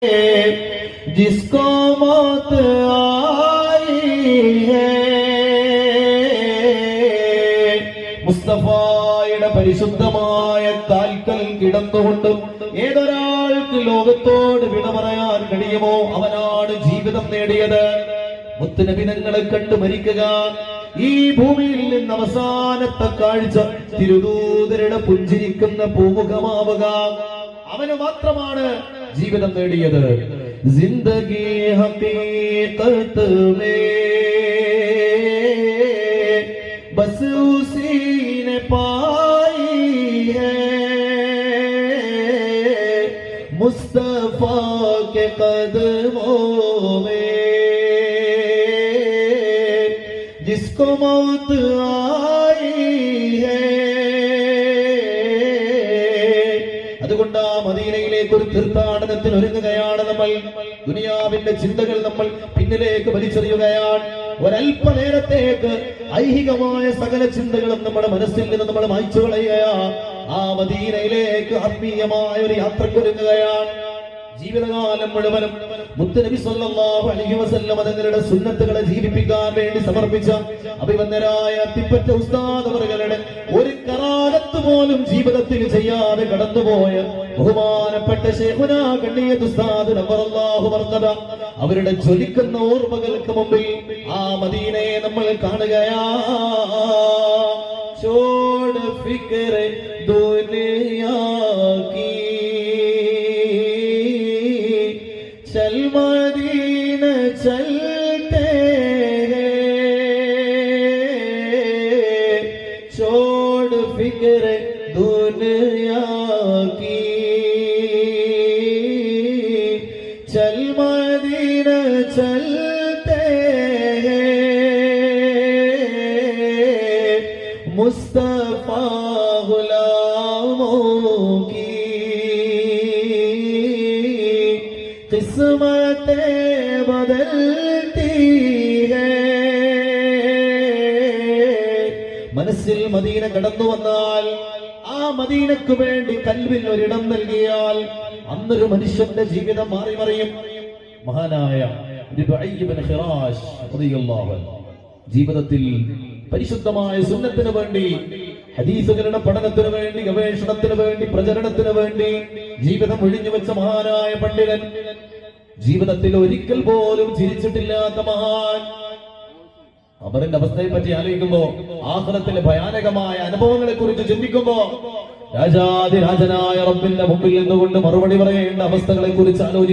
जिसको मौत आई है മുസ്തഫായുടെ പരിശുദ്ധമായ കാൽക്കൽ കിടന്നുകൊണ്ടും ഏതൊരാൾക്ക് ലോകത്തോട് വിട പറയാൻ കഴിയുമോ അവനാണ് ജീവിതം നേടിയത്. മുത്തുനബി തങ്ങളെ കണ്ടു മരിക്കുക, ഈ ഭൂമിയിൽ നിന്ന് അവസാനത്തെ കാഴ്ച തിരുദൂതരുടെ പുഞ്ചിരിക്കുന്ന പൂമുഖമാവുക, അവന് മാത്രമാണ് ജീവിതം നേടിയത്. ജിന്ദഗി ഹഖീഖത്ത് മേ ബസ് ഉസീ ने पाई है मुस्तफा के कदमों में जिसको मौत आई है. അതുകൊണ്ട് ആ മദീനയിലേക്ക് ഒരു തീർത്ഥാടനത്തിന് ഒരുങ്ങുകയാണ് നമ്മൾ. ദുനിയാവിന്റെ ചിന്തകൾ നമ്മൾ പിന്നിലേക്ക് വലിച്ചെറിയുകയാണ്. ഒരല്പനേരത്തേക്ക് ഐഹികമായ സകല ചിന്തകളും നമ്മുടെ മനസ്സിൽ നിന്ന് നമ്മൾ മായ്ച്ചു കളയുകയാണ്. ആ മദീനയിലേക്ക് ആത്മീയമായ ഒരു യാത്രക്കൊരുങ്ങുകയാണ്. ജീവിതകാലം മുഴുവനും മുത്തുനബി സല്ലല്ലാഹു അലൈഹി വസല്ലം തങ്ങളുടെ സുന്നത്തുകളെ ജീവിപ്പിക്കാൻ വേണ്ടി സമർപ്പിച്ച അഭിവന്ദരായ തിപ്പറ്റ ഉസ്താദ് അവരുടെ ഒരു കറാലത്ത് പോലും ജീവിതത്തിൽ ചെയ്യാതെ കടന്നുപോയ ബഹുമാനപ്പെട്ട ശൈഖുനാ കണ്ണിയത്ത് ഉസ്താദ് നവറല്ലാഹു മർഖദ അവരുടെ ജ്വലിക്കുന്ന ഓർമ്മകൾക്ക് മുമ്പിൽ ആ മദീനയെ നമ്മൾ കാണുകയാ. ചോട് ഫിക്ർ ദുനിയാ കീ चल मदीना चलते छोड़ फिक्र दुनिया की चल मदीना चलते मुस्तफा गुलामों की किस्मतें बदलती है. മനസ്സിൽ മദീന കടന്നു വന്നാൽ, ആ മദീനക്ക് വേണ്ടി കൽവിൽ ഒരിടം നൽകിയാൽ അന്നൊരു മനുഷ്യന്റെ ജീവിതം മാറി മറിയും. മഹാനായ ജീവിതത്തിൽ പരിശുദ്ധമായ സുന്നത്തിന് വേണ്ടി, ഹദീസുകളുടെ പഠനത്തിന് വേണ്ടി, ഗവേഷണത്തിന് വേണ്ടി, പ്രചരണത്തിന് വേണ്ടി ജീവിതം ഒഴിഞ്ഞു വെച്ച മഹാനായ പണ്ഡിതൻ, ജീവിതത്തിൽ ഒരിക്കൽ പോലും ചിരിച്ചിട്ടില്ലാത്ത മഹാൻ. അവരുടെ അവസ്ഥയെ പറ്റി ആലോചിക്കുമ്പോ, ആഖിറത്തിലെ ഭയാനകമായ അനുഭവങ്ങളെ കുറിച്ച് ചിന്തിക്കുമ്പോ, രാജാതിരാജനായ റബ്ബിന്റെ മുമ്പിൽ നിന്നുകൊണ്ട് മറുപടി പറയേണ്ട അവസ്ഥകളെ കുറിച്ച് ആലോചിക്കും.